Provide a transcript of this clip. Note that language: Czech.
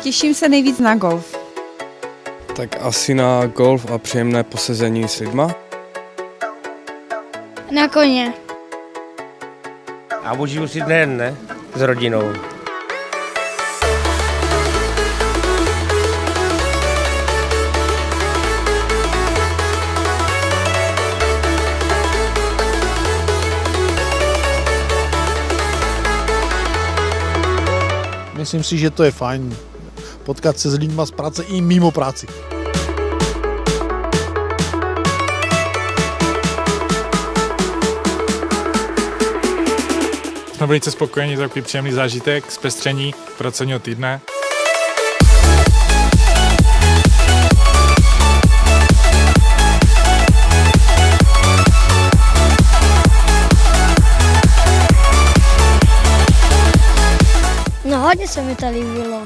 Těším se nejvíc na golf. Tak asi na golf a příjemné posezení s lidma. Na koně. A užiju si den, ne? S rodinou. Myslím si, že to je fajn potkat se s lidmi z práce i mimo práci. Jsme velice spokojeni za takový příjemný zážitek, zpestření pracovního týdne. No hodně se mi to líbilo.